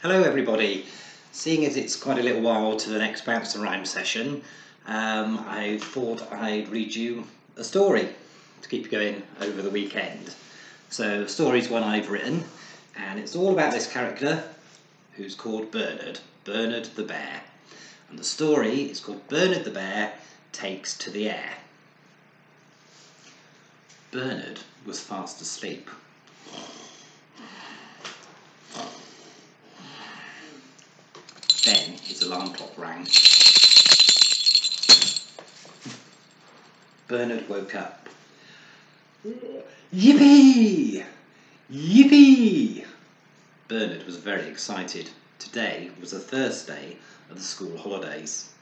Hello everybody. Seeing as it's quite a little while to the next Bounce and Rhyme session, I thought I'd read you a story to keep you going over the weekend. So the story's one I've written, and it's all about this character who's called Bernard, Bernard the Bear. And the story is called Bernard the Bear Takes to the Air. Bernard was fast asleep. Then his alarm clock rang. Bernard woke up. Yippee! Yippee! Bernard was very excited. Today was the first day of the school holidays.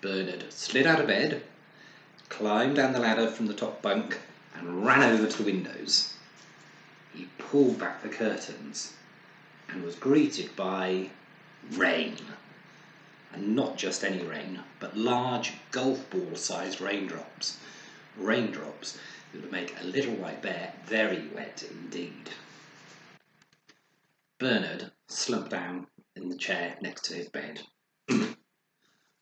Bernard slid out of bed, climbed down the ladder from the top bunk, and ran over to the windows. He pulled back the curtains and was greeted by rain. And not just any rain, but large golf ball sized raindrops. Raindrops that would make a little white bear very wet indeed. Bernard slumped down in the chair next to his bed.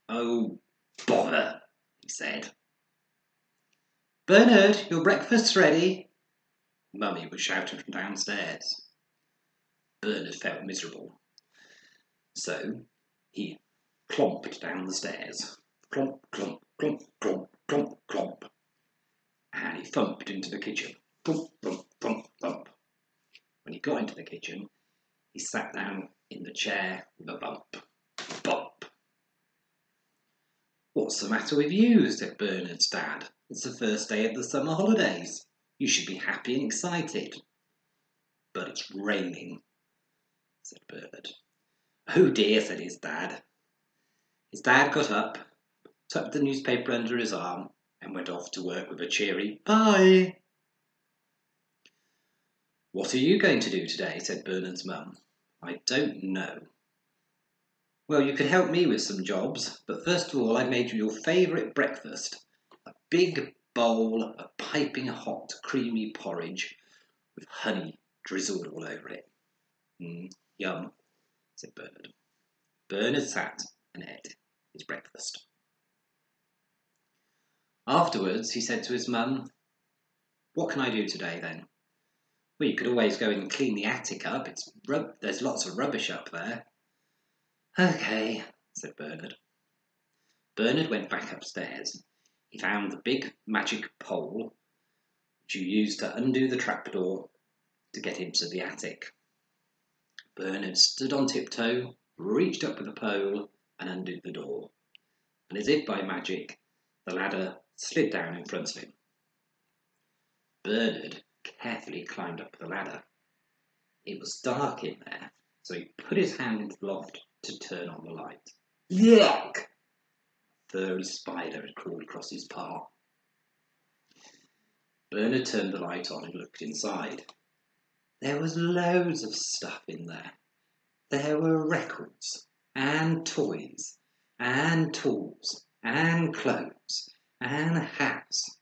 Oh, bother, he said. Bernard, your breakfast's ready. Mummy was shouting from downstairs. Bernard felt miserable. So he clomped down the stairs. Clomp, clomp, clomp, clomp, clomp, clomp. And he thumped into the kitchen. Thump, thump, thump, thump. When he got into the kitchen, he sat down in the chair with a bump. Bump. What's the matter with you? Said Bernard's dad. It's the first day of the summer holidays. You should be happy and excited. But it's raining, said Bernard. Oh dear, said his dad. His dad got up, tucked the newspaper under his arm, and went off to work with a cheery bye. What are you going to do today? Said Bernard's mum. I don't know. Well, you could help me with some jobs, but first of all I made you your favourite breakfast, a big bowl of piping hot creamy porridge with honey drizzled all over it. Yum, said Bernard. Bernard sat and ate his breakfast. Afterwards, he said to his mum, what can I do today then? Well, you could always go and clean the attic up. There's lots of rubbish up there. Okay, said Bernard. Bernard went back upstairs. He found the big magic pole, which you use to undo the trapdoor to get into the attic. Bernard stood on tiptoe, reached up with the pole, and undid the door. And as if by magic, the ladder slid down in front of him. Bernard carefully climbed up the ladder. It was dark in there, so he put his hand into the loft to turn on the light. Yuck! A furry spider had crawled across his path. Bernard turned the light on and looked inside. There was loads of stuff in there. There were records, and toys, and tools, and clothes, and hats.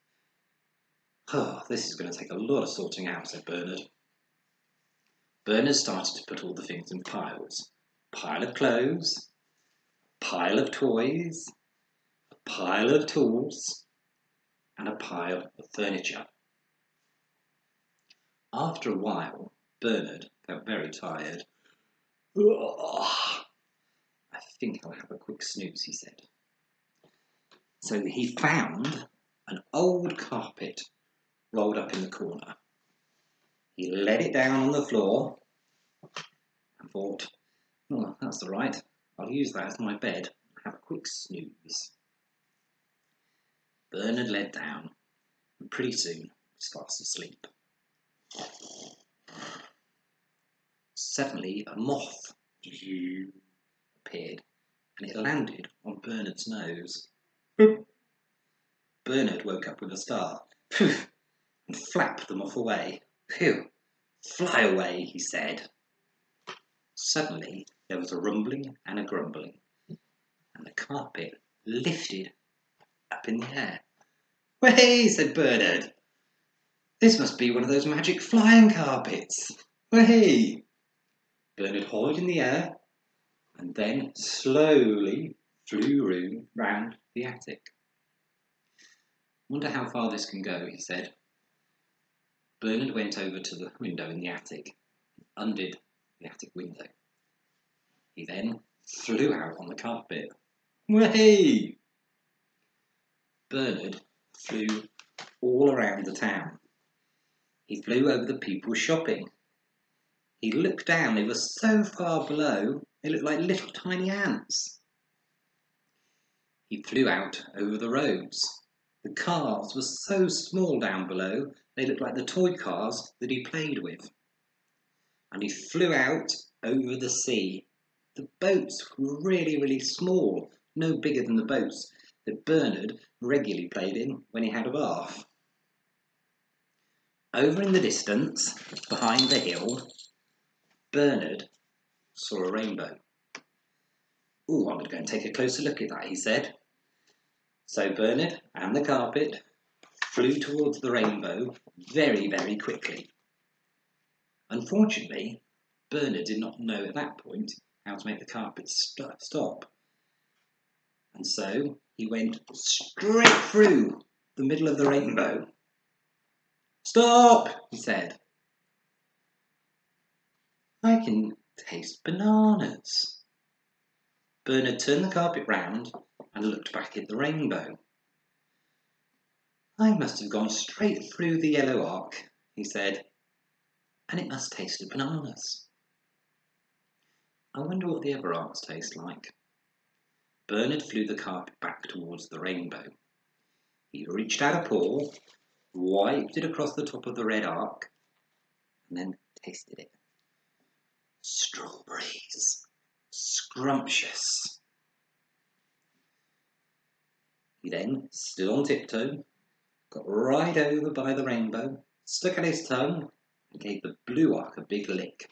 Oh, this is going to take a lot of sorting out, said Bernard. Bernard started to put all the things in piles. A pile of clothes, a pile of toys, a pile of tools, and a pile of furniture. After a while, Bernard felt very tired. I think I'll have a quick snooze, he said. So he found an old carpet rolled up in the corner. He laid it down on the floor and thought, oh, that's all right. I'll use that as my bed and have a quick snooze. Bernard laid down and pretty soon was fast asleep. Suddenly a moth appeared and it landed on Bernard's nose. Bernard woke up with a start and flapped the moth away. Phew! Fly away, he said. Suddenly there was a rumbling and a grumbling, and the carpet lifted up in the air. Way, said Bernard. This must be one of those magic flying carpets. Way! Bernard hovered in the air and then slowly flew round the attic. Wonder how far this can go, he said. Bernard went over to the window in the attic and undid the attic window. He then flew out on the carpet. Way! Bernard flew all around the town. He flew over the people shopping. He looked down, they were so far below, they looked like little tiny ants. He flew out over the roads. The cars were so small down below, they looked like the toy cars that he played with. And he flew out over the sea. The boats were really, really small, no bigger than the boats that Bernard regularly played in when he had a bath. Over in the distance, behind the hill, Bernard saw a rainbow. "Oh, I'm going to go and take a closer look at that," he said. So Bernard and the carpet flew towards the rainbow very, very quickly. Unfortunately, Bernard did not know at that point how to make the carpet stop. And so he went straight through the middle of the rainbow. "Stop," he said. "I can taste bananas." Bernard turned the carpet round and looked back at the rainbow. "I must have gone straight through the yellow arc," he said, "and it must taste of bananas. I wonder what the other arcs taste like." Bernard flew the carpet back towards the rainbow. He reached out a paw, wiped it across the top of the red arc, and then tasted it. Strawberries. Scrumptious. He then stood on tiptoe, got right over by the rainbow, stuck out his tongue, and gave the blue arc a big lick.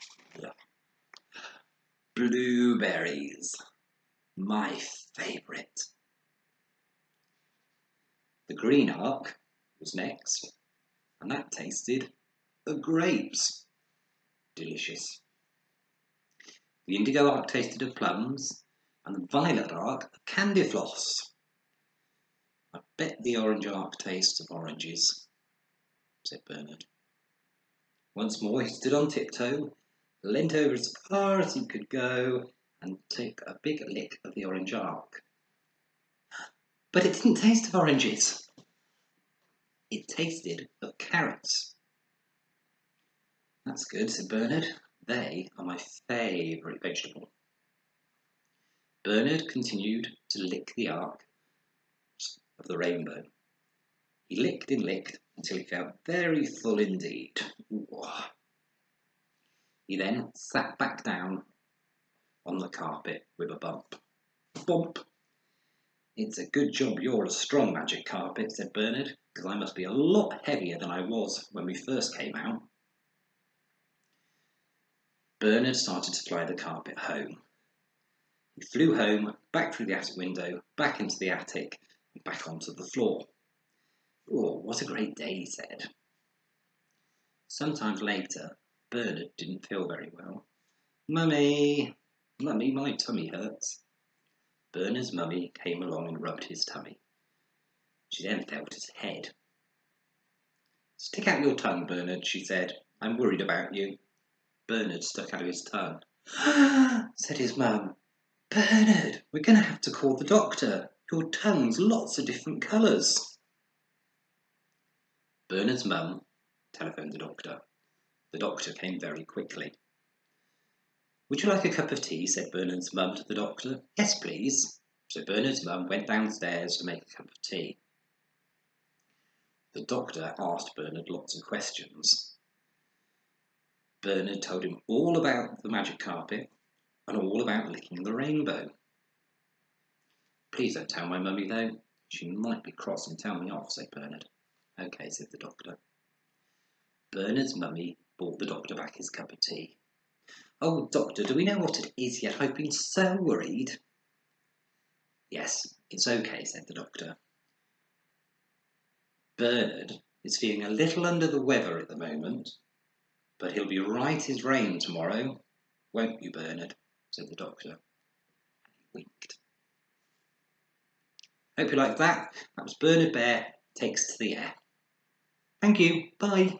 Blueberries. My favourite. The green arc was next, and that tasted of grapes. Delicious. The indigo arc tasted of plums, and the violet arc of candy floss. "I bet the orange arc tastes of oranges," said Bernard. Once more he stood on tiptoe, leant over as far as he could go, and took a big lick of the orange arc. But it didn't taste of oranges. It tasted of carrots. "That's good," said Bernard. "They are my favourite vegetable." Bernard continued to lick the arc of the rainbow. He licked and licked until he felt very full indeed. Ooh. He then sat back down on the carpet with a bump. Bump! "It's a good job you're a strong magic carpet," said Bernard, "because I must be a lot heavier than I was when we first came out." Bernard started to fly the carpet home. He flew home, back through the attic window, back into the attic, and back onto the floor. "Oh, what a great day," he said. Sometime later, Bernard didn't feel very well. Mummy, my tummy hurts." Bernard's mummy came along and rubbed his tummy. She then felt his head. "Stick out your tongue, Bernard," she said. "I'm worried about you." Bernard stuck out his tongue. Said his mum, "Bernard, we're going to have to call the doctor. Your tongue's lots of different colours." Bernard's mum telephoned the doctor. The doctor came very quickly. "Would you like a cup of tea?" said Bernard's mum to the doctor. "Yes, please." So Bernard's mum went downstairs to make a cup of tea. The doctor asked Bernard lots of questions. Bernard told him all about the magic carpet and all about licking the rainbow. "Please don't tell my mummy though. She might be cross and tell me off," said Bernard. "Okay," said the doctor. Bernard's mummy brought the doctor back his cup of tea. "Oh, doctor, do we know what it is yet? I've been so worried." "Yes, it's okay," said the doctor. "Bernard is feeling a little under the weather at the moment, but he'll be right as rain tomorrow. Won't you, Bernard? Said the doctor. He winked. Hope you liked that. That was Bernard Bear Takes to the Air. Thank you. Bye.